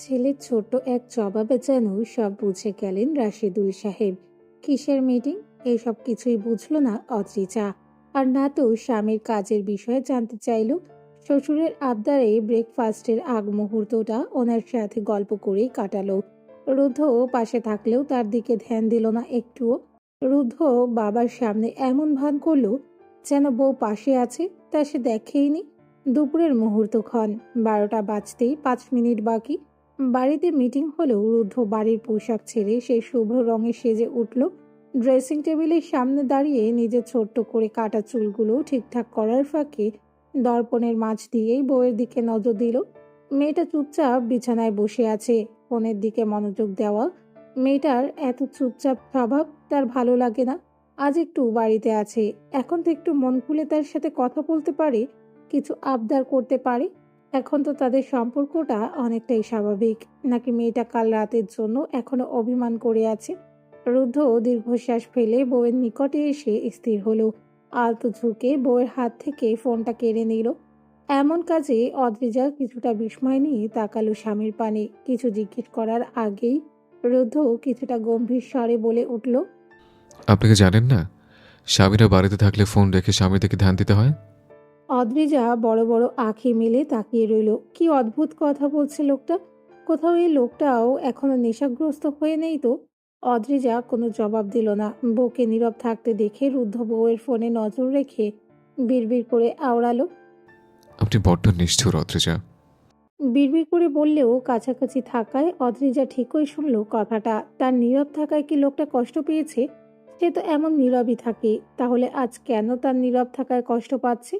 ছেলের ছোট্ট এক জবাবে যেন সব বুঝে গেলেন রাশেদুল সাহেব। কিসের মিটিং, এসব কিছুই বুঝলো না অদ্রিজা। আর না তো স্বামীর কাজের বিষয়ে জানতে চাইল। শ্বশুরের আবদারে ব্রেকফাস্টের আগ মুহূর্তটা ওনার সাথে গল্প করেই কাটালো। রুদ্ধ পাশে থাকলেও তার দিকে ধ্যান দিল না একটুও। রুদ্ধ বাবার সামনে এমন ভান করলো যেন বউ পাশে আছে, তা সে দেখেইনি। দুপুরের মুহূর্তক্ষণ, 12টা বাজতেই 5 মিনিট বাকি। বাড়িতে মিটিং হলেও রুদ্ধ বাড়ির পোশাক ছেড়ে সেই শুভ্র রঙে সেজে উঠল। ড্রেসিং টেবিলের সামনে দাঁড়িয়ে নিজের ছোট্ট করে কাটা চুলগুলো ঠিকঠাক করার ফাঁকে দর্পণের মাঝ দিয়েই বউয়ের দিকে নজর দিল। মেয়েটা চুপচাপ বিছানায় বসে আছে, ফোনের দিকে মনোযোগ দেওয়া। মেয়েটার এত চুপচাপ স্বভাব তার ভালো লাগে না। আজ একটু বাড়িতে আছে, এখন তো একটু মন খুলে তার সাথে কথা বলতে পারে, কিছু আবদার করতে পারে। এখন তো তাদের সম্পর্কটা অনেকটাই স্বাভাবিক। নাকি মেয়েটা কাল রাতের জন্য এখনো অভিমান করে আছে? রুদ্ধ দীর্ঘশ্বাস ফেলে বউয়ের নিকটে এসে স্থির হলো। আলতো ঝুঁকে বউয়ের হাত থেকে ফোনটা কেড়ে নিল। এমন কাজে অদ্রিজা কিছুটা বিস্ময় নিয়ে তাকালো স্বামীর পানে। কিছু জিজ্ঞেস করার আগেই রুদ্ধ কিছুটা গম্ভীর স্বরে বলে উঠল, আপনি কি জানেন না, স্বামীরা বাড়িতে থাকলে ফোন রেখে স্বামীর দিকে ধ্যান দিতে হয়? অদ্রিজা বড় বড় আঁখি মেলে তাকিয়ে রইল। কি অদ্ভুত কথা বলছে লোকটা! কোথাও এই লোকটাও এখনো নেশাগ্রস্ত হয়ে নেই তো? অদ্রিজা কোনো জবাব দিল না। বউকে নীরব থাকতে দেখে রুদ্ধ বউয়ের ফোনে নজর রেখে বিড়বিড় করে আওড়ালো। আপনি বড্ড নিষ্ঠুর অদ্রিজা। বিড়বিড় করে বললেও কাছাকাছি থাকায় অদ্রিজা ঠিকই শুনল কথাটা। তার নীরব থাকায় কি লোকটা কষ্ট পেয়েছে? সে তো এমন নীরবই থাকে। তাহলে আজ কেন তার নীরব থাকায় কষ্ট পাচ্ছে?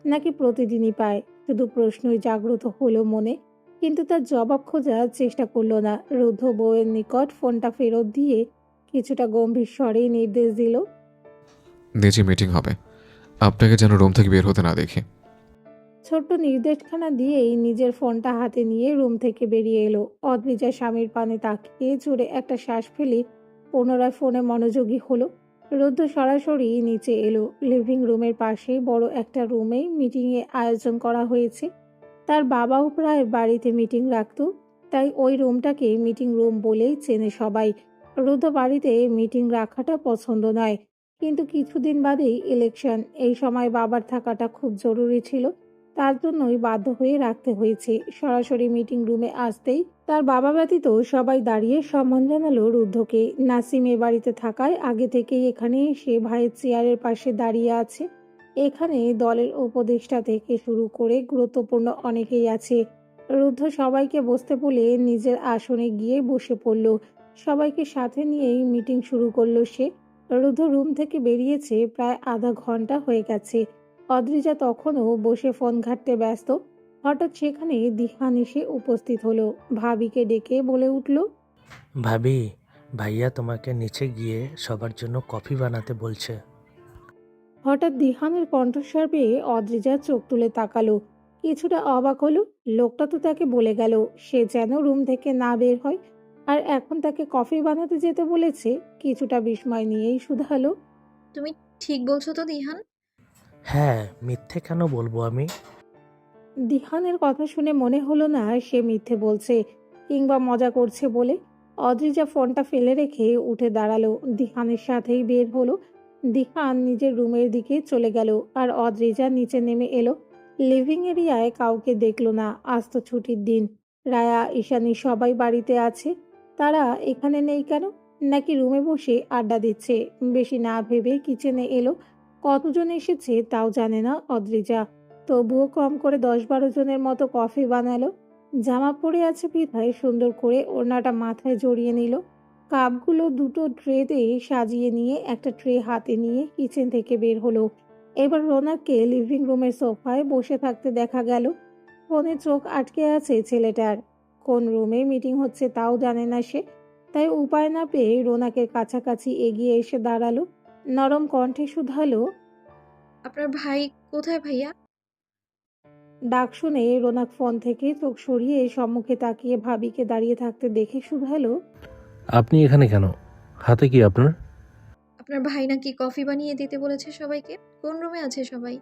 নাকি প্রতিদিনই পায়? শুধু প্রশ্নই জাগ্রত হলো মনে, কিন্তু তার জবাব খোঁজার চেষ্টা করলো না। রুদ্ধ বউয়ের নিকট ফোনটা ফেরত দিয়ে কিছুটা গম্ভীর স্বরেই নির্দেশ দিল। নিজে মিটিং হবে, আপনাকে যেন রুম থেকে বের হতে না দেখি। ছোট্ট নির্দেশখানা দিয়েই নিজের ফোনটা হাতে নিয়ে রুম থেকে বেরিয়ে এলো। অদ্রিজা স্বামীর পানে তাকিয়ে জোরে একটা শ্বাস ফেলে পুনরায় ফোনে মনোযোগী হলো। রুদ্ধ সরাসরি নিচে এলো। লিভিং রুমের পাশে বড় একটা রুমেই মিটিং এর আয়োজন করা হয়েছে। তার বাবাও প্রায় বাড়িতে মিটিং রাখতো, তাই ওই রুমটাকে মিটিং রুম বলেই চেনে সবাই। রুদ্ধ বাড়িতে মিটিং রাখাটা পছন্দ নয়, কিন্তু কিছুদিন বাদেই ইলেকশন, এই সময় বাবার থাকাটা খুব জরুরি ছিল। তার জন্যই বাধ্য হয়ে রাখতে হয়েছে। সরাসরি মিটিং রুমে আসতেই তার বাবা ব্যতীত সবাই দাঁড়িয়ে সম্মান জানালো রুদ্ধকে। নাসিম এ বাড়িতে থাকায় আগে থেকেই এখানে এসে ভাইয়ের চেয়ারের পাশে দাঁড়িয়ে আছে। এখানে দলের উপদেষ্টা থেকে শুরু করে গুরুত্বপূর্ণ অনেকেই আছে। রুদ্ধ সবাইকে বসতে বলে নিজের আসনে গিয়ে বসে পড়ল। সবাইকে সাথে নিয়েই মিটিং শুরু করলো সে। রুদ্ধ রুম থেকে বেরিয়েছে প্রায় আধা ঘন্টা হয়ে গেছে। অদ্রিজা তখনও বসে ফোন ঘাঁটতে ব্যস্ত। হঠাৎ সেখানে দিহান এসে উপস্থিত হলো। ভাবিকে ডেকে বলে উঠল, ভাবি, ভাইয়া তোমাকে নিচে গিয়ে সবার জন্য কফি বানাতে বলছে। হঠাৎ দিহানের কণ্ঠস্বর পেয়ে অদ্রিজা চোখ তুলে তাকালো। কিছুটা অবাক হলো। লোকটা তো তাকে বলে গেল সে যেন রুম থেকে না বের হয়, আর এখন তাকে কফি বানাতে যেতে বলেছে। কিছুটা বিস্ময় নিয়েই শুধালো, তুমি ঠিক বলছো তো দিহান? হ্যাঁ, মিথ্যে কেন বলবো আমি? দিহানের কথা শুনে মনে হলো না সে মিথ্যে বলছে কিংবা মজা করছে বলে। অদ্রিজা ফোনটা ফেলে রেখে উঠে দাঁড়ালো, দিহানের সাথেই বের হলো। দিহান নিজের রুমের দিকে চলে গেল, আর অদ্রিজা নিচে নেমে এলো। লিভিং এরিয়ায় কাউকে দেখলো না। আজ তো ছুটির দিন, রায়া ঈশানী সবাই বাড়িতে আছে। তারা এখানে নেই কেন? নাকি রুমে বসে আড্ডা দিচ্ছে? বেশি না ভেবে কিচেনে এলো। কতজন এসেছে তাও জানে না অদ্রিজা, তবুও কম করে 10-12 জনের মতো কফি বানালো। জামা পরে আছে বিধায় সুন্দর করে ওড়নাটা মাথায় জড়িয়ে নিল। কাপগুলো দুটো ট্রেতে সাজিয়ে নিয়ে একটা ট্রে হাতে নিয়ে কিচেন থেকে বের হলো। এবার রোনাকে লিভিং রুমের সোফায় বসে থাকতে দেখা গেল। ফোনে চোখ আটকে আছে ছেলেটার। কোন রুমে মিটিং হচ্ছে তাও জানে না সে। তাই উপায় না পেয়ে রোনাকের কাছাকাছি এগিয়ে এসে দাঁড়ালো। নরম কণ্ঠে শুধালো, আপনার ভাই কোথায় ভাইয়া? ডাক শুনে রোনাক ফোন থেকে চোখ সরিয়ে সম্মুখে তাকিয়ে ভাবিকে দাঁড়িয়ে থাকতে দেখে শুধালো, আপনি এখানে কেন? হাতে কি আপনার? আপনার ভাই নাকি কফি বানিয়ে দিতে বলেছে সবাইকে। কোন রুমে আছে সবাই?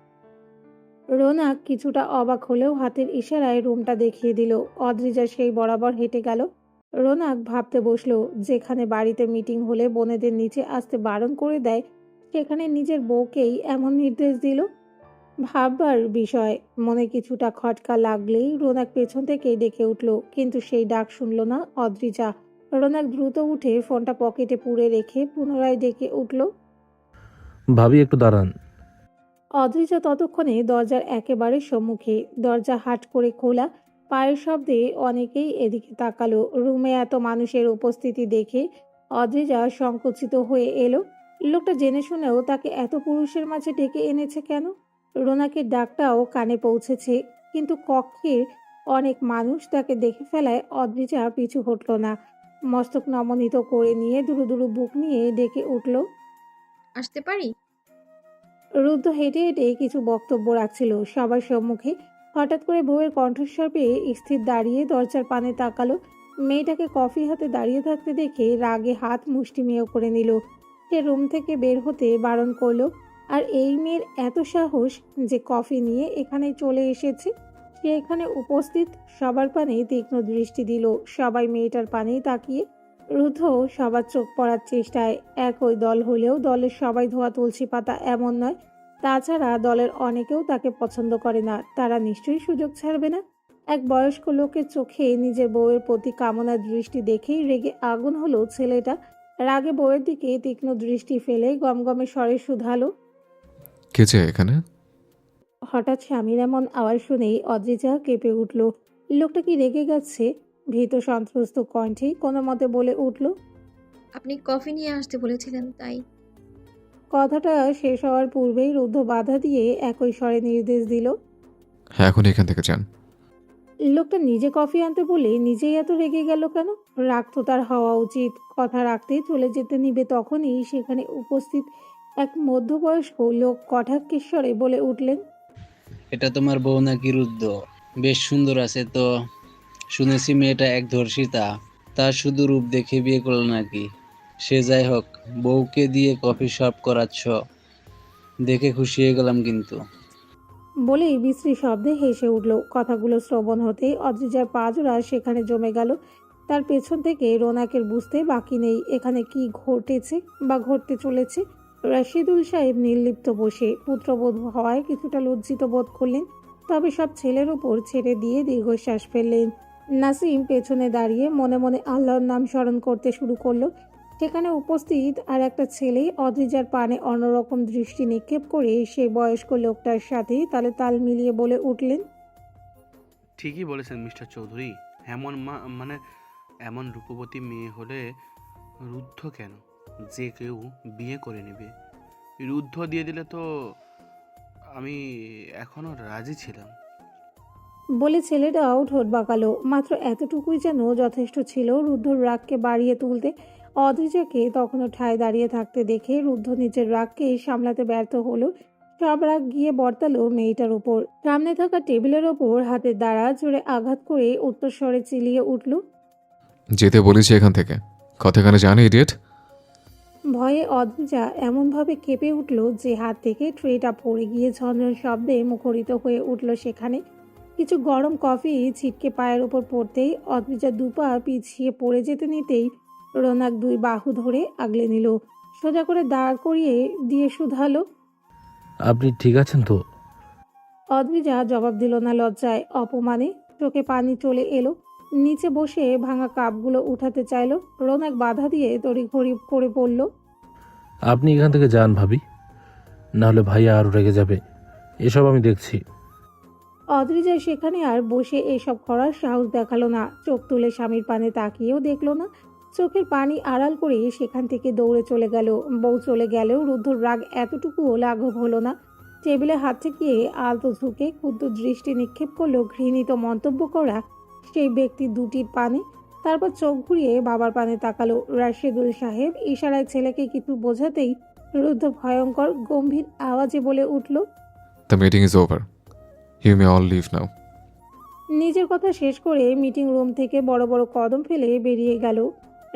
রোনাক কিছুটা অবাক হলেও হাতের ইশারায় রুমটা দেখিয়ে দিল। অদ্রিজা সেই বরাবর হেঁটে গেল। রোনাক ভাবতে বসলো, যেখানে বাড়িতে মিটিং হলে বোনেদের নিচে আসতে বারণ করে দেয়, সেখানে নিজের বউকেই এমন নির্দেশ দিল। ভাববার বিষয়। মনে কিছুটা খটকা লাগলেই রোনাক পেছন থেকেই ডেকে উঠল, কিন্তু সেই ডাক শুনল না অদ্রিজা। রোনাক দ্রুত উঠে ফোনটা পকেটে পুরে রেখে পুনরায় ডেকে উঠল। ভাবি একটু দাঁড়ান। অদ্রিজা ততক্ষণে দরজার একেবারে সম্মুখে। দরজা হাট করে খোলা, পায়ের শব্দে অনেকেই এদিকে তাকালো। রুমে এত মানুষের উপস্থিতি দেখে অদ্রিজা সংকুচিত হয়ে এলো। লোকটা জেনে শুনেও তাকে এত পুরুষের মাঝে ডেকে এনেছে কেন? রোনাকের ডাকটাও কানে পৌঁছেছে, কিন্তু কক্ষের অনেক মানুষ তাকে দেখে ফেলায় অদ্রিজা পিছু হটল না। মস্তক নমনীত করে নিয়ে দুরু দুরু বুক নিয়ে ডেকে উঠল। আসতে পারি? রুদ্ধ হেঁটে হেঁটে কিছু বক্তব্য রাখছিল সবার সম্মুখে। হঠাৎ করে বউয়ের কণ্ঠস্বর পেয়ে স্থির দাঁড়িয়ে দরজার পানে তাকালো। মেয়েটাকে কফি হাতে দাঁড়িয়ে থাকতে দেখে রাগে হাত মুষ্টিমেয় করে নিল। সে রুম থেকে বের হতে বারণ করলো। আর এই মেয়ের এত সাহস যে কফি নিয়ে এখানে চলে এসেছে। সে এখানে উপস্থিত সবার পানে তীক্ষ্ণ দৃষ্টি দিল। সবাই মেয়েটার পানেই তাকিয়ে। রুদ্ধ সবার চোখ পড়ার চেষ্টায়। একই দল হলেও দলের সবাই ধোয়া তুলসী পাতা এমন নয়। তাছাড়া দলের অনেকেও তাকে পছন্দ করে না। তারা নিশ্চয়ই সুযোগ ছাড়বে না। এক বয়স্ক লোকের চোখে নিজের বউয়ের প্রতি কামনার দৃষ্টি দেখেই রেগে আগুন হলো ছেলেটা। রাগে বউয়ের দিকে তীক্ষ্ণ দৃষ্টি ফেলে গমগমে স্বরে শুধালো। কে চাই এখানে? হঠাৎ স্বামীর এমন আওয়াজ শুনেই অদ্রিজা কেঁপে উঠল। লোকটা কি রেগে গেছে? ভীত সন্ত্রস্ত কণ্ঠে কোনো মতে বলে উঠল। আপনি কফি নিয়ে আসতে বলেছিলেন, তাই। কথাটা শেষ হওয়ার পূর্বেই রুদ্ধ বাধা দিয়ে একই স্বরে নির্দেশ দিল। হ্যাঁ, এখন এখান থেকে যান। লোকটা নিজে কফি আনতে বলে নিজেই এত রেগে গেল কেন? রাগ তো তার হওয়া উচিত। কথা রাখতেই চলে যেতে নিবে তখনই সেখানে উপস্থিত এক মধ্যবয়স্ক লোক কটাক্ষেশ্বরে বলে উঠলেন। এটা তোমার বউ নাকি রুদ্ধ? বেশ সুন্দর আছে তো। শুনেছি মেয়েটা এক ধর্ষিতা। তার শুধু রূপ দেখে বিয়ে করলো নাকি? সে যাই হোক, বউকে দিয়ে কফি সার্ভ করাচ্ছ দেখে খুশি হয়ে গেলাম কিন্তু। বলেই বিশ্রী শব্দে হেসে উঠল। কথাগুলো শ্রবণ হতেই অদ্রিজার পাজোড়া সেখানে জমে গেল। তার পেছন থেকে রোনাকের বুঝতে বাকি নেই এখানে কি ঘটেছে বা ঘটতে চলেছে। রাশিদুল সাহেব নির্লিপ্ত বসে। পুত্রবোধ হওয়ায় কিছুটা লজ্জিত বোধ করলেন, তবে সব ছেলের উপর ছেড়ে দিয়ে দীর্ঘশ্বাস ফেললেন। নাসিম পেছনে দাঁড়িয়ে মনে মনে আল্লাহর নাম স্মরণ করতে শুরু করলো। সেখানে উপস্থিত আর একটা ছেলে অদ্রিজার পানে অন্যরকম দৃষ্টি নিক্ষেপ করে সেই বয়স্ক লোকটার সাথে তালে তাল মিলিয়ে বলে উঠলেন। ঠিকই বলেছেন মিস্টার চৌধুরী। মানে এমন রূপবতী মেয়ে হলে রুদ্ধ কেন, যে কেউ বিয়ে করে নেবে। রুদ্ধ দিয়ে দিলে তো আমি এখনো রাজি ছিলাম। বলে ছেলেটাও ঠোঁট বাঁকালো। মাত্র এতটুকুই যেন যথেষ্ট ছিল রুদ্ধর রাগকে বাড়িয়ে তুলতে। অদ্রিজাকে তখনও ঠায় দাঁড়িয়ে থাকতে দেখে রুদ্ধ নিজের রাগকে সামলাতে ব্যর্থ হলো। সব রাগ গিয়ে বর্তালো মেয়েটার উপর। সামনে থাকা টেবিলের ওপর হাতের দ্বারা জোরে আঘাত করে উচ্চস্বরে চিলিয়ে উঠল। যেতে বলেছি এখান থেকে। কথা কানে জানে ইডিয়েট। ভয়ে অদ্রিজা এমনভাবে কেঁপে উঠল যে হাত থেকে ট্রেটা পড়ে গিয়ে ঝনঝন শব্দে মুখরিত হয়ে উঠল সেখানে। কিছু গরম কফি ছিটকে পায়ের উপর পড়তেই অদ্রিজা দুপা পিছিয়ে পড়ে যেতে নিতেই রোনাক দুই বাহু ধরে আগলে নিল। সোজা করে দাঁড় করিয়ে দিয়ে শুধালো। আপনি ঠিক আছেন তো? অদ্রিজা জবাব দিল না লজ্জায় অপমানে। চোখে পানি চলে এলো। নিচে বসে ভাঙা কাপগুলো উঠাতে চাইল। রোনাক বাধা দিয়ে তড়িঘড়ি করে বলল। আপনি এখান থেকে যান ভাবি, নাহলে ভাইয়া আরও রেগে যাবে। এসব আমি দেখছি। অদ্রিজা সেখানে আর বসে এসব করার সাহস দেখালো না। চোখ তুলে স্বামীর পানে তাকিয়েও দেখলো না। চোখের পানি আড়াল করে সেখান থেকে দৌড়ে চলে গেল। বউ চলে গেলেও রুদ্ধর রাগ এতটুকুও লাঘব হলো না। টেবিলে হাত ঠেকিয়ে আলতো ঝুঁকে ক্ষুদ্র দৃষ্টি নিক্ষেপ করলো ঘৃণিত মন্তব্য করা সেই ব্যক্তি দুটির পানে। তারপর চোখ ঘুরিয়ে বাবার পানে তাকালো। রাশেদুল সাহেব ইশারায় ছেলেকে কিছু বোঝাতেই রুদ্ধ ভয়ঙ্কর গম্ভীর আওয়াজে বলে উঠল। The meeting is over, you may all leave now. নিজের কথা শেষ করে মিটিং রুম থেকে বড় বড় কদম ফেলে বেরিয়ে গেল।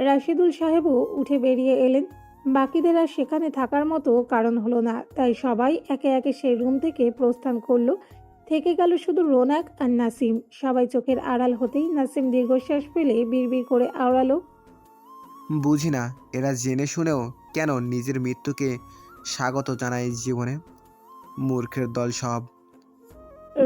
রাশেদুল সাহেবও উঠে বেরিয়ে এলেন। বাকিদের আর সেখানে থাকার মতো কারণ হলো না, তাই সবাই একে একে সেই রুম থেকে প্রস্থান করলো। থেকে গেল শুধু রোনাক আর নাসিম। সবাই চোখের আড়াল হতেই নাসিম দীর্ঘশ্বাস ফেলে বিড়বিড় করে আওড়ালো, বুঝি না এরা জেনে শুনেও কেন নিজের মৃত্যুকে স্বাগত জানায় জীবনে। মূর্খের দল সব।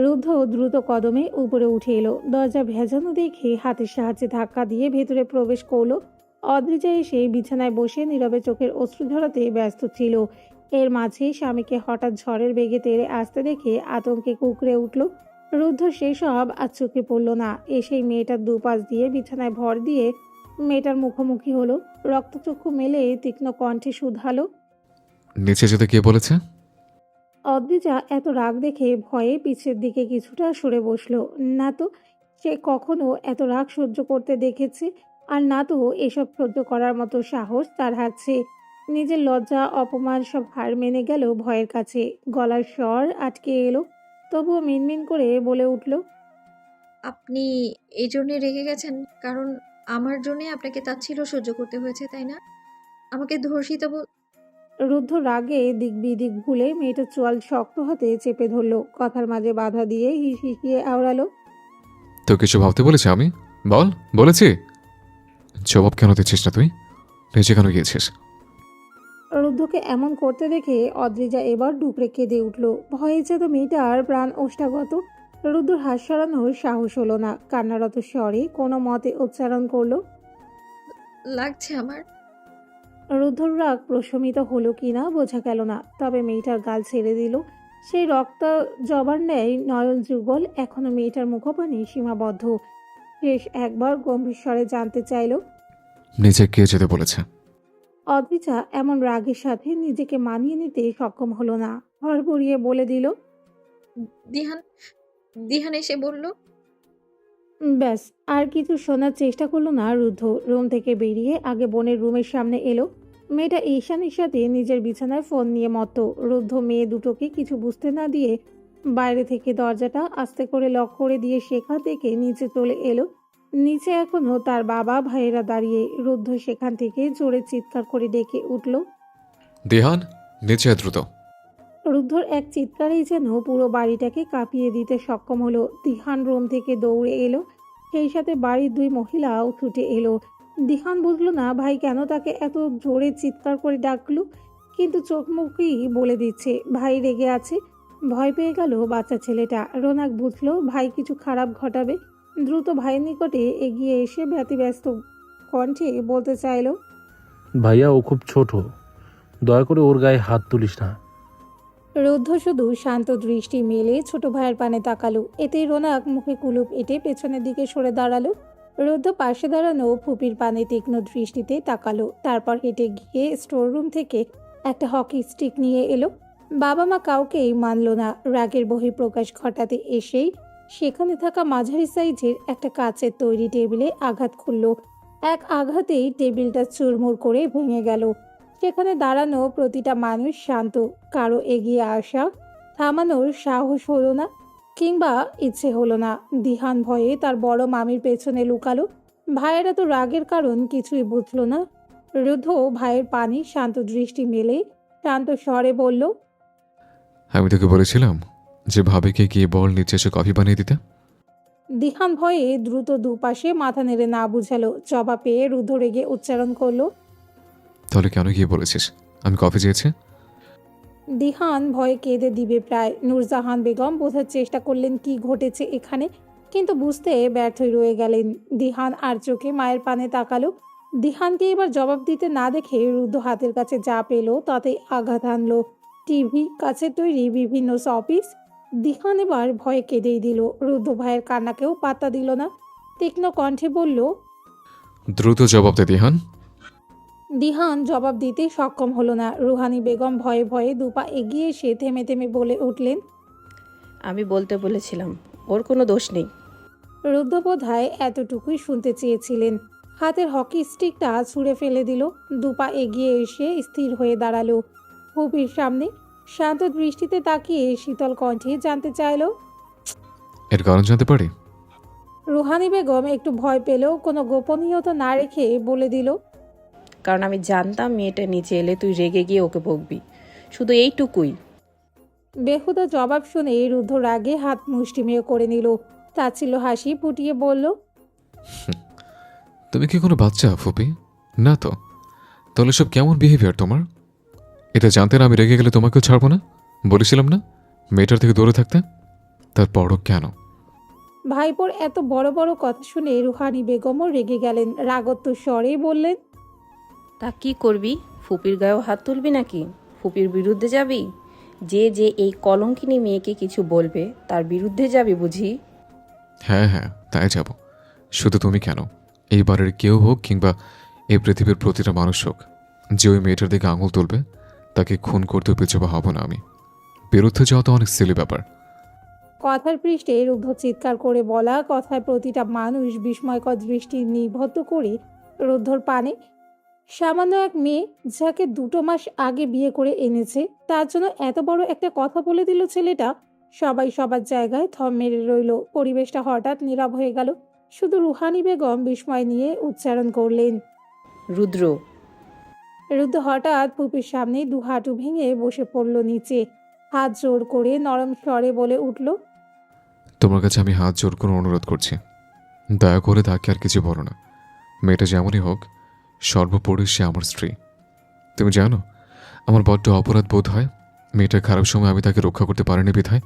রুদ্ধ দ্রুত কদমে উপরে উঠে এলো। দরজা ভেজানো দেখে হাতের সাহায্যে ধাক্কা দিয়ে ভেতরে প্রবেশ করলো। অদ্রিজা এসে বিছানায় বসে নীরবে চোখের অশ্রু ঝরাতে ব্যস্ত ছিল। এর মাঝে স্বামীকে হঠাৎ ঝড়ের বেগে তেড়ে আসতে দেখে আতঙ্কে কুঁকড়ে উঠল। রুদ্ধ সেসব আর চোখে পড়ল না। এসেই মেয়েটার দুপাশ দিয়ে বিছানায় ভর দিয়ে মেয়েটার মুখোমুখি হলো। রক্তচক্ষু মেলে তীক্ষ্ণ কণ্ঠে শুধালো, নিচে যেতে কে বলেছে? অদ্রিজা এত রাগ দেখে ভয়ে পিছের দিকে কিছুটা সরে বসলো। না তো সে কখনো এত রাগ সহ্য করতে দেখেছে, আর না তো এসব সহ্য করার মতো সাহস তার আছে। নিজের লজ্জা অপমান সব হার মেনে গেল ভয়ের কাছে। গলার স্বর আটকে এলো, তবুও মিনমিন করে বলে উঠল, আপনি এই জন্যে রেগে গেছেন কারণ আমার জন্যে আপনাকে তাচ্ছিল্য সহ্য করতে হয়েছে, তাই না? আমাকে ধর্ষিত রুদ্ধ রাগে দিক বিদিক ভুলে মেয়েটার চোয়াল শক্ত হাতে চেপে ধরলো। কথার মাঝে বাধা দিয়ে হিসিয়ে আওড়ালো, তো কিছু ভাবতে বলেছে আমি? বল, বলেছি? জবাব কেন দিচ্ছিস না তুই? নিচে কেন গিয়েছিস? রুদ্ধকে এমন করতে দেখে অদ্রিজা এবার ডুকরে কেঁদে উঠল। ভয়ে যেন মেয়েটার প্রাণ ওষ্ঠাগত। রুদ্ধর হাত সরানোর সাহস হলো না। কান্নারত স্বরে কোনো মতে উচ্চারণ করলো, লাগছে আমার। রুদ্ধর রাগ প্রশমিত হলো কিনা বোঝা গেল না, তবে মেয়েটার গাল ছেড়ে দিল। সেই রক্ত জবার ন্যায় নয়ন যুগল এখনো মেয়েটার মুখপানে সীমাবদ্ধ। শেষ একবার গম্ভীর স্বরে জানতে চাইল। নিচে কে যেতে বলেছে? অদ্রিজা এমন রাগের সাথে নিজেকে মানিয়ে নিতে সক্ষম হলো না। হড়বড়িয়ে বলে দিল, দিহান দিহান এসে বলল। ব্যাস আর কিছু শোনার চেষ্টা করলো না রুদ্ধ। রুম থেকে বেরিয়ে আগে বোনের রুমের সামনে এলো। মেয়েটা ঈশানের সাথে নিজের বিছানায় ফোন নিয়ে মত্ত। রুদ্ধ মেয়ে দুটোকে কিছু বুঝতে না দিয়ে বাইরে থেকে দরজাটা আস্তে করে লক করে দিয়ে সেখান থেকে নিচে চলে এলো। নিচে এখনো তার বাবা ভাইয়েরা দাঁড়িয়ে। রুদ্ধ সেখান থেকে জোরে চিৎকার করে ডেকে উঠল। দেহান, নিচে আয় দ্রুত। রুদ্ধর এক চিৎকারেই যেন পুরো বাড়িটাকে কাঁপিয়ে দিতে সক্ষম হলো। দিহান রুম থেকে দৌড়ে এলো, সেই সাথে বাড়ির দুই মহিলাও ছুটে এলো। দিহান বুঝলো না ভাই কেন তাকে এত জোরে চিৎকার করে ডাকলো, কিন্তু চোখ মুখেই বলে দিচ্ছে ভাই রেগে আছে। ভয় পেয়ে গেল বাচ্চা ছেলেটা। রোনাক বুঝলো ভাই কিছু খারাপ ঘটাবে। দ্রুত ভাইয়ের নিকটে এগিয়ে এসে ব্যতিব্যস্ত কণ্ঠে বলতে চাইলো, ভাইয়া ও খুব ছোট, দয়া করে ওর গায়ে হাত তুলিস না। রুদ্ধ শুধু শান্ত দৃষ্টি মেলে ছোট ভাইয়ের পানে তাকালো। এতেই রোনাক মুখে কুলুপ এঁটে পেছনের দিকে সরে দাঁড়ালো। রুদ্ধ পাশে দাঁড়ানো ফুপির পানে তীক্ষ্ণ দৃষ্টিতে তাকালো। তারপর হেঁটে গিয়ে স্টোর রুম থেকে একটা হকি স্টিক নিয়ে এলো। বাবা মা কাউকেই মানল না। রাগের বহিঃপ্রকাশ ঘটাতে এসেই সেখানে থাকা মাঝারি সাইজের একটা কাচের তৈরি টেবিলে আঘাত করল। এক আঘাতেই টেবিলটা চুরমুর করে ভেঙে গেল। সেখানে দাঁড়ানো প্রতিটা মানুষ শান্ত। কারো এগিয়ে আসা থামানোর সাহস হলো না, কিংবা ইচ্ছে হলো না। দিহান ভয়ে তার বড় মামির পেছনে লুকালো। ভাইয়েরা তো রাগের কারণ কিছুই বুঝলো না। রুদ্ধ ভাইয়ের পানে শান্ত দৃষ্টি মেলে শান্ত স্বরে বলল, আমি তোকে বলেছিলাম যে ভাবিকে গিয়ে বল নিচে এসে কফি বানিয়ে দিতে। দিহান ভয়ে দ্রুত দুপাশে মাথা নেড়ে না বুঝালো। জবাব পেয়ে রুদ্ধ রেগে উচ্চারণ করলো, তাহলে কেন গিয়ে বলেছিস আমি কফি চেয়েছি? দিহান ভয়ে কেঁদে দিবে প্রায়। নূরজাহান বেগম বোঝার চেষ্টা করলেন কি ঘটেছে এখানে, কিন্তু বুঝতে ব্যর্থই রয়ে গেলেন। দিহান আর চোখে মায়ের পানে তাকালো। দিহানকে এবার জবাব দিতে না দেখে রুদ্ধ হাতের কাছে যা পেল তাতে আঘাত আনলো। টিভি, কাছের তৈরি বিভিন্ন শপিস। দিহান এবার ভয়ে কেঁদেই দিল। রুদ্ধ ভাইয়ের কান্নাকেও পাত্তা দিল না। তীক্ষ্ণ কণ্ঠে বলল, দ্রুত জবাব দে দেহান। দিহান জবাব দিতে সক্ষম হলো না। রুহানি বেগম ভয়ে ভয়ে দুপা এগিয়ে এসে থেমে থেমে বলে উঠলেন, আমি বলতে বলেছিলাম ওর কোনো দোষ নেই। রুদ্ধ বোধহয় এতটুকুই শুনতে চেয়েছিলেন। হাতের হকি স্টিকটা ছুঁড়ে ফেলে দিল। দুপা এগিয়ে এসে স্থির হয়ে দাঁড়ালো ফুপির সামনে। শান্ত দৃষ্টিতে তাকিয়ে শীতল কণ্ঠে জানতে চাইল। এর কারণ জানতে পারি? রুহানি বেগম একটু ভয় পেলেও কোনো গোপনীয়তা না রেখে বলে দিল, কারণ আমি জানতাম মেয়েটা নিচে এলে তুই রেগে গিয়ে ওকে বকবি, শুধু এইটুকুই। বেহুদা জবাব শুনে রুদ্ধ রাগে হাত মুষ্টিমেয় করে নিল। তাচ্ছিল্য হাসি ফুটিয়ে বলল, তুমি কি কোনো বাচ্চা ফুপি? না তো। তাহলে সব কেমন বিহেভিয়ার তোমার? এটা জানতে না আমি রেগে গেলে তোমাকেও ছাড়বো না? বলেছিলাম না মেয়েটার থেকে দূরে থাকতে? তারপরও কেন? ভাইপোর এত বড় বড় কথা শুনে রুহানি বেগমও রেগে গেলেন। রাগত্ব স্বরে বললেন, তা কি করবি? ফুপির গায়েও হাত তুলবি নাকি? ফুপির বিরুদ্ধে যাবি? যে যে এই কলঙ্কিনী মেয়েকে কিছু বলবে তার বিরুদ্ধে যাবি বুঝি? হ্যাঁ হ্যাঁ, তাই যাব। শুধু তুমি কেন, এই বাড়ির কেউ হোক কিংবা এই পৃথিবীর প্রতিটা মানুষ হোক, যে ওই মেয়েটার দিকে আঙুল তুলবে তাকে খুন করতেও পিছুপা হব না আমি। বিরুদ্ধে যাওয়া তো অনেক সিলি ব্যাপার। কথার পৃষ্ঠে রুদ্ধ চিৎকার করে বলা কথায় প্রতিটা মানুষ বিস্ময়কর দৃষ্টি নিবদ্ধ করে রুদ্ধর পানে। সামান্য এক মেয়ে যাকে 2 মাস আগে বিয়ে করে এনেছে, তার জন্য এত বড় একটা কথা বলে দিল ছেলেটা। সবাই সবার জায়গায় থম মেরে রইল। পরিবেশটা হঠাৎ নীরব হয়ে গেল। শুধু রুহানি বেগম বিস্ময় নিয়ে উচ্চারণ করলেন। রুদ্র। রুদ্ধ হঠাৎ ফুপির সামনে 2 হাঁটু ভেঙে বসে পড়ল নিচে। হাত জোর করে নরম স্বরে বলে উঠল, তোমার কাছে আমি হাত জোর করে অনুরোধ করছি, দয়া করে তাকে আর কিছু বলো না। মেয়েটা যেমনই হোক, সর্বোপরি সে আমার স্ত্রী। তুমি জানো আমার বড্ড অপরাধ বোধ হয় মেয়েটার খারাপ সময় আমি তাকে রক্ষা করতে পারিনি বিধায়।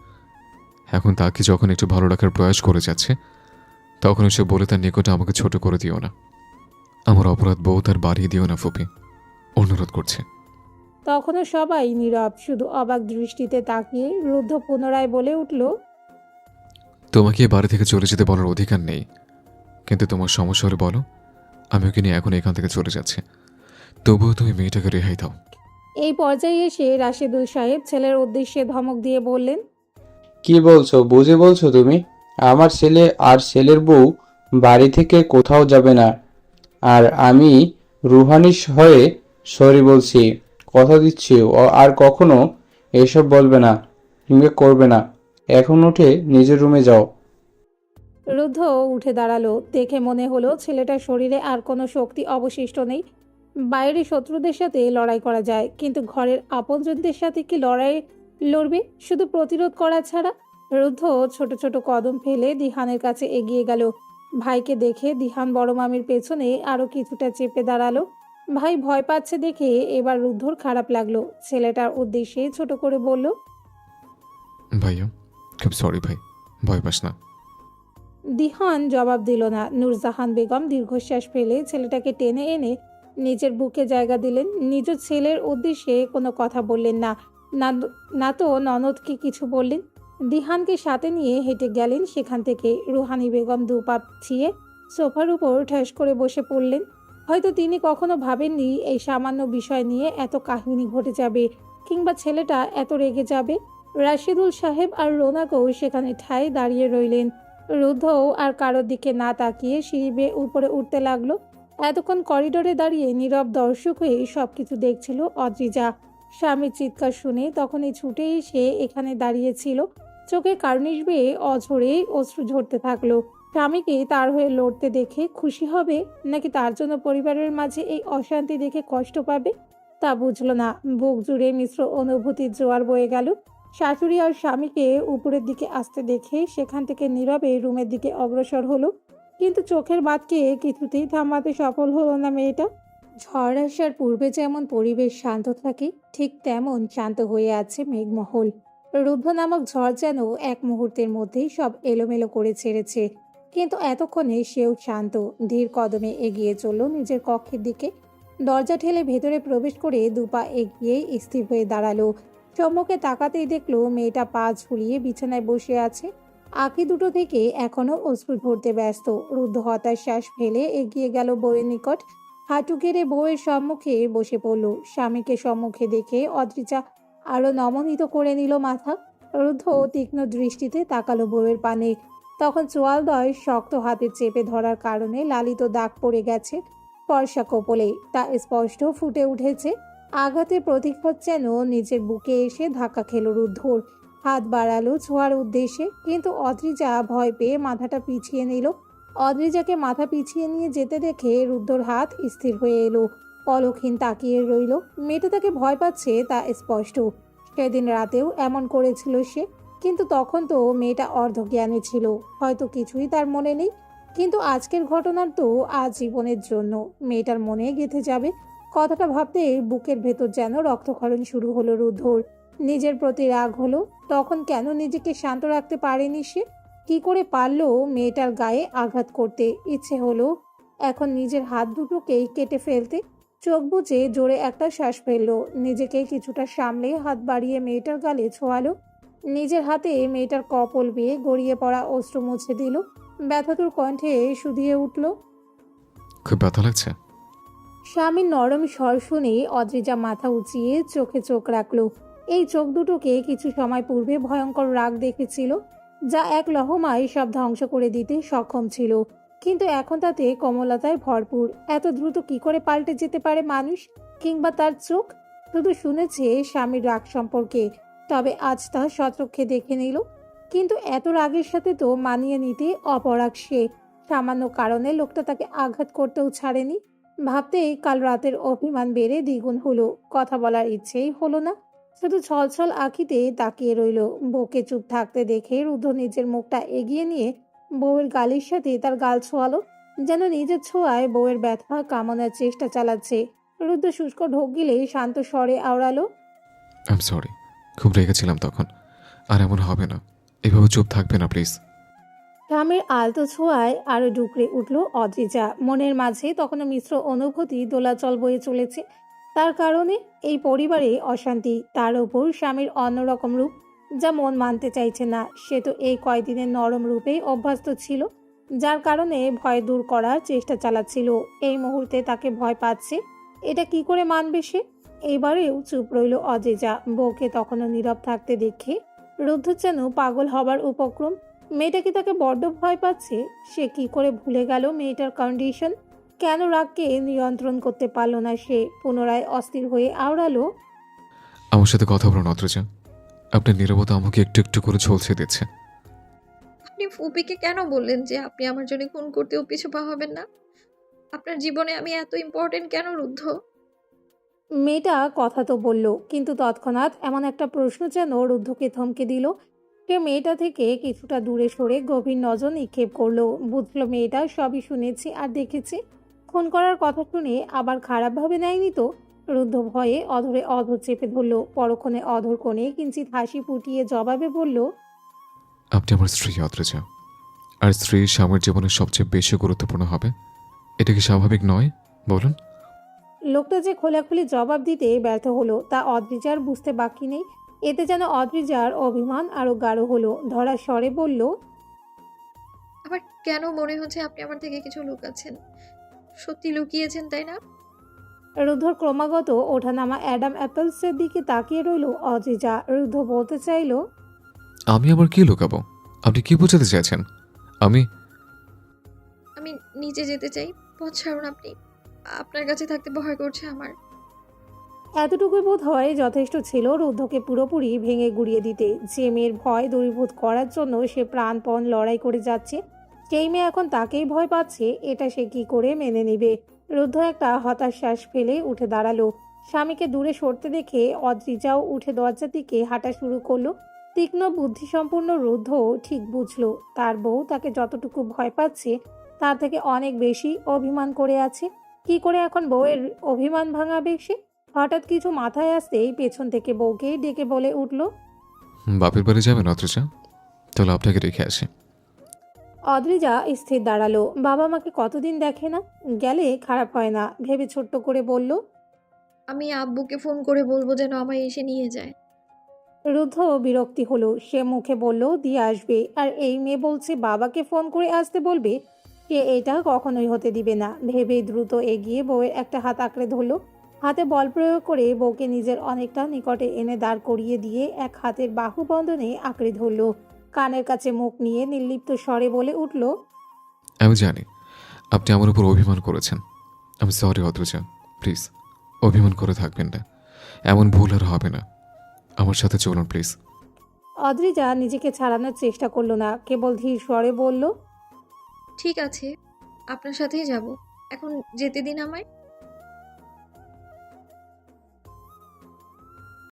এখন তাকে যখন একটু ভালো রাখার প্রয়াস করে যাচ্ছে, তখন সে বলে তার নিকটে আমাকে ছোট করে দিও না। আমার অপরাধ বোধ আর বাড়িয়ে দিও না ফুপি, অনুরোধ করছে। তখনও সবাই নীরব, শুধু অবাক দৃষ্টিতে তাকিয়ে। রুদ্ধ পুনরায় বলে উঠল, তোমাকে এ বাড়ি থেকে চলে যেতে বলার অধিকার নেই, কিন্তু তোমার সমস্যা হলে বলো, আমি ওকে নিয়ে এখন এখান থেকে চলে যাচ্ছি। তবুও তুমি মেয়েটাকে রেহাই দাও। এই পর্যায়ে এসে রাশেদুল সাহেব ছেলের উদ্দেশ্যে ধমক দিয়ে বললেন, কি বলছো? বুঝে বলছো তুমি? আমার ছেলে আর ছেলের বউ বাড়ি থেকে কোথাও যাবে না। আর আমি রুহানির হয়ে সরি বলছি, কথা দিচ্ছি ও আর কখনো এসব বলবে না কিংবা করবে না। এখন উঠে নিজের রুমে যাও। রুদ্ধ উঠে দাঁড়ালো। দেখে মনে হলো ছেলেটার শরীরে আর কোনো শক্তি অবশিষ্ট নেই। বাইরে শত্রুদের সাথে লড়াই করা যায়, কিন্তু ঘরের আপনজনদের সাথে কি লড়বে শুধু প্রতিরোধ করা ছাড়া? রুদ্ধ ছোট ছোট কদম ফেলে দিহানের কাছে এগিয়ে গেল। ভাইকে দেখে দিহান বড় মামির পেছনে আরো কিছুটা চেপে দাঁড়ালো। ভাই ভয় পাচ্ছে দেখে এবার রুদ্ধর খারাপ লাগলো। ছেলেটার উদ্দেশ্যে ছোট করে বলল, ভাইয়া, খুব সরি ভাই, ভয় পাস না। দিহান জবাব দিল না। নূরজাহান বেগম দীর্ঘশ্বাস ফেলে ছেলেটাকে টেনে এনে নিজের বুকে জায়গা দিলেন। নিজ ছেলের উদ্দেশ্যে কোনো কথা বললেন না, না তো ননদকে কিছু বললেন। দিহানকে সাথে নিয়ে হেঁটে গেলেন সেখান থেকে। রুহানি বেগম 2 পা ছিয়ে সোফার উপর ঠাস করে বসে পড়লেন। হয়তো তিনি কখনো ভাবেননি এই সামান্য বিষয় নিয়ে এত কাহিনী ঘটে যাবে, কিংবা ছেলেটা এত রেগে যাবে। রাশেদুল সাহেব আর রোনাকও সেখানে ঠায় দাঁড়িয়ে রইলেন। রুদ্ধও আর কারোর দিকে না তাকিয়ে সিঁড়ি বেয়ে উপরে উঠতে লাগলো। এতক্ষণ করিডোরে দাঁড়িয়ে নীরব দর্শক হয়ে সবকিছু দেখছিল অদ্রিজা। স্বামীর চিৎকার শুনে তখনই ছুটে এসে এখানে দাঁড়িয়েছিল। চোখে কার্নিশ বেয়ে অঝরে অশ্রু ঝরতে থাকলো। স্বামীকে তার হয়ে লড়তে দেখে খুশি হবে, নাকি তার জন্য পরিবারের মাঝে এই অশান্তি দেখে কষ্ট পাবে, তা বুঝলো না। বুক জুড়ে মিশ্র অনুভূতির জোয়ার বয়ে গেল। শাশুড়ি আর স্বামীকে উপরের দিকে আসতে দেখে সেখান থেকে নীরবে রুমের দিকে অগ্রসর হলো, কিন্তু চোখের বাঁধকে কিছুতেই থামাতে সফল হলো না মেয়েটা। ঝড় আসার পূর্বে যেমন পরিবেশ শান্ত থাকে, ঠিক তেমন শান্ত হয়ে আছে মেঘমহল। রুদ্ধ নামক ঝড় যেন এক মুহূর্তের মধ্যেই সব এলোমেলো করে ছেড়েছে, কিন্তু এতক্ষণে সেও শান্ত। ধীর কদমে এগিয়ে চলল নিজের কক্ষের দিকে। দরজা ঠেলে ভেতরে প্রবেশ করে 2 পা এগিয়ে স্থির হয়ে দাঁড়ালো। সম্মুখে তাকাতেই দেখলো মেয়েটা পা ঝুলিয়ে বিছানায় বসে আছে। আঁখি দুটো থেকে এখনো অশ্রু ঝরতে ব্যস্ত। রুদ্ধ হতাশ শ্বাস ফেলে এগিয়ে গেল বউয়ের নিকট। হাঁটু গেড়ে বউয়ের সম্মুখে বসে পড়ল। স্বামীকে সম্মুখে দেখে অদ্রিজা আরো নমনীত করে নিল মাথা। রুদ্ধ তীক্ষ্ণ দৃষ্টিতে তাকালো বউয়ের পানে। তখন চোয়ালদয় শক্ত হাতে চেপে ধরার কারণে লালিত দাগ পড়ে গেছে ফর্সা কপলে, তা স্পষ্ট ফুটে উঠেছে। আঘাতের প্রতীক্ষা যেন নিজের বুকে এসে ধাক্কা খেল রুদ্ধর। হাত বাড়ালো ছোঁয়ার উদ্দেশ্যে, কিন্তু অদ্রিজা ভয় পেয়ে মাথাটা পিছিয়ে নিল। অদ্রিজাকে মাথা পিছিয়ে নিয়ে যেতে দেখে রুদ্ধর হাত স্থির হয়ে এলো। পলকহীন তাকিয়ে রইল। মেয়েটা তাকে ভয় পাচ্ছে তা স্পষ্ট। সেদিন রাতেও এমন করেছিল সে, কিন্তু তখন তো মেয়েটা অর্ধজ্ঞানে ছিল, হয়তো কিছুই তার মনে নেই। কিন্তু আজকের ঘটনার তো আজীবনের জন্য মেয়েটার মনে গেঁথে যাবে। কথাটা ভাবতে বুকের ভেতর যেন রক্তক্ষরণ শুরু হলো রুদ্ধর। নিজের প্রতি রাগ হলো, তখন কেন নিজেকে শান্ত রাখতে পারেনি সে? কি করে পারলো মেয়েটার গায়ে আঘাত করতে? ইচ্ছে হলো এখন নিজের হাত দুটোকেই কেটে ফেলতে। চোখ বুজে জোরে একটা শ্বাস ফেললো, নিজেকে কিছুটা সামলে হাত বাড়িয়ে মেয়েটার গালে ছোঁয়ালো। নিজের হাতে মেয়েটার কপল বেয়ে গড়িয়ে পড়া অশ্রু মুছে দিল। ব্যথাতুর কণ্ঠে শুধিয়ে উঠল। খুব ব্যথা লাগছে? স্বামীর নরম স্বর শুনে অদ্রিজা মাথা উঁচিয়ে চোখে চোখ রাখলো। এই চোখ দুটোকে কিছু সময় পূর্বে ভয়ঙ্কর রাগ দেখেছিল, যা এক লহমায় সব ধ্বংস করে দিতে সক্ষম ছিল, কিন্তু এখন তাতে কোমলতায় ভরপুর। এত দ্রুত কি করে পাল্টে যেতে পারে মানুষ, কিংবা তার চোখ? শুধু শুনেছে স্বামীর রাগ সম্পর্কে, তবে আজ তা সচক্ষে দেখে নিল। কিন্তু এত রাগের সাথে তো মানিয়ে নিতে অপরাগ সে। সামান্য কারণে লোকটা তাকে আঘাত করতেও ছাড়েনি। ভাবতেই কাল রাতের অভিমান বেড়ে দ্বিগুণ হলো। কথা বলার ইচ্ছেই হলো না, শুধু ছলছল আঁখিতে তাকিয়ে রইল। বউকে চুপ থাকতে দেখে রুদ্ধ নিজের মুখটা এগিয়ে নিয়ে বউয়ের গালের সাথে তার গাল ছোঁয়ালো, যেন নিজের ছোঁয়ায় বউয়ের ব্যথা কামনার চেষ্টা চালাচ্ছে। রুদ্ধ শুষ্ক ঢোক গিলে শান্ত স্বরে আওড়ালো, আই এম সরি, খুব রেগেছিলাম তখন। আর এমন হবে না। এভাবে চুপ থাকবে না প্লিজ। স্বামীর আলতো ছোঁয়ায় আরো ডুকরে উঠল অদ্রিজা। মনের মাঝে তখনও মিশ্র অনুভূতি দোলাচল বয়ে চলেছে। তার কারণে এই পরিবারে অশান্তি, তার উপর স্বামীর অন্যরকম রূপ, যা মন মানতে চাইছে না। সে তো এই কয়দিনের নরম রূপেই অভ্যস্ত ছিল, যার কারণে ভয় দূর করার চেষ্টা চালাচ্ছিল। এই মুহূর্তে তাকে ভয় পাচ্ছে, এটা কি করে মানবে সে? এবারেও চুপ রইল অদ্রিজা। বউকে তখনও নীরব থাকতে দেখে রুদ্ধ যেন পাগল হবার উপক্রম। মেয়েটা কি তাকে বড্ড ভয় পাচ্ছে? সে কি করে ভুলে গেল মেয়েটার কন্ডিশন? কেন রাগকে নিয়ন্ত্রণ করতে পারল না সে? পুনরায় অস্থির হয়ে আওড়ালো, আমার সাথে কথা বলুন অত্রজা। আপনার নীরবতা আমাকে একটু একটু করে ঝলসে দিচ্ছে। আপনি ফুপিকে কেন বললেন যে আপনি আমার জন্য খুন করতেও পিছু পা হবেন না? আপনার জীবনে আমি এত ইম্পর্টেন্ট কেন রুদ্ধ? মেয়েটা কথা তো বলল, কিন্তু তৎক্ষণাৎ এমন একটা প্রশ্ন যেন রুদ্ধকে থমকে দিল। সে মেয়েটা থেকে কিছুটা দূরে সরে গভীর নজর নিক্ষেপ করলো। বুঝলো মেয়েটা সবই শুনেছে আর দেখেছে। খুন করার কথা শুনে আবার খারাপভাবে নেয়নি তো? রুদ্ধ ভয়ে অধরে অধর চেপে ধরল। পরক্ষণে অধর কোণে কিঞ্চিত হাসি ফুটিয়ে জবাবে বলল, আপনি আমার স্ত্রী অত্রজা, আর স্ত্রী স্বামীর জীবনের সবচেয়ে বেশি গুরুত্বপূর্ণ হবে। এটা কি স্বাভাবিক নয় বলুন? লোকটা যে খোলাখুলি জবাব দিতে ব্যর্থ হলো তা অদ্রিজার বুঝতে বাকি নেই। এতে যেন অদ্রিজার অভিমান আরো গাঢ় হলো। ধরা স্বরে বলল, আবার কেন মনে হচ্ছে আপনি আমার থেকে কিছু লুকাচ্ছেন? সত্যি লুকিয়েছেন, তাই না? রুদ্ধর ক্রমাগত ওঠানামা অ্যাডাম অ্যাপেলসের দিকে তাকিয়ে রইল অদ্রিজা। রুদ্ধ বলতে চাইল, আমি আবার কি লুকাবো? আপনি কি বোঝাতে চাইছেন? আমি আমি নিচে যেতে চাই। পথ ছাড়ুন আপনি। আপনার কাছে থাকতে ভয় করছে আমার। এতটুকুই বোধ হয় যথেষ্ট ছিল রুদ্ধকে পুরোপুরি ভেঙে গুড়িয়ে দিতে। যে মেয়ের ভয় দূরীভূত করার জন্য সে প্রাণপণ লড়াই করে যাচ্ছে, সেই মেয়ে এখন তাকেই ভয় পাচ্ছে, এটা সে কি করে মেনে নিবে? রুদ্ধ একটা হতাশ শ্বাস ফেলে উঠে দাঁড়ালো। স্বামীকে দূরে সরতে দেখে অদ্রিজাও উঠে দরজার দিকে হাঁটা শুরু করলো। তীক্ষ্ণ বুদ্ধিসম্পন্ন রুদ্ধ ঠিক বুঝলো তার বউ তাকে যতটুকু ভয় পাচ্ছে তার থেকে অনেক বেশি অভিমান করে আছে। কি করে এখন বউয়ের অভিমান ভাঙাবে সে? হঠাৎ কিছু মাথায় আসতেই পেছন থেকে বউকে ডেকে বলে উঠল, বাপের বাড়ি যাবেন অত্রজা? তাহলে আপনাকে রেখে আসি। অদ্রিজা স্থির দাঁড়ালো। বাবা মাকে কতদিন দেখে না, গেলে খারাপ হয় না ভেবে ছোট্ট করে বলল। আমি আব্বুকে ফোন করে বলবো যেন আমায় এসে নিয়ে যায়। রুদ্ধ বিরক্তি হলো। সে মুখে বলল দিয়ে আসবে, আর এই মেয়ে বলছে বাবাকে ফোন করে আসতে বলবে। সে এটা কখনোই হতে দিবে না ভেবে দ্রুত এগিয়ে বউয়ের একটা হাত আঁকড়ে ধরল। হাতে বল প্রয়োগ করে বউকে নিজের অনেকটা নিকটে এনে দাঁড় করিয়ে দিয়ে এক হাতের বাহু বন্ধনে আঁকড়ে ধরল। কানের কাছে মুখ নিয়ে নির্লিপ্ত স্বরে বলে উঠল, আমি জানি আপনি আমার উপর অভিমান করেছেন। আমি সরি অত্রজা, প্লিজ অভিমান করে থাকবেন না। এমন ভুল আর হবে না। আমার সাথে চলুন প্লিজ। অদ্রিজা নিজেকে ছাড়ানোর চেষ্টা করলো না, কেবল ধীর স্বরে বলল, ঠিক আছে, আপনার সাথেই যাব। এখন যেতে দিন আমায়।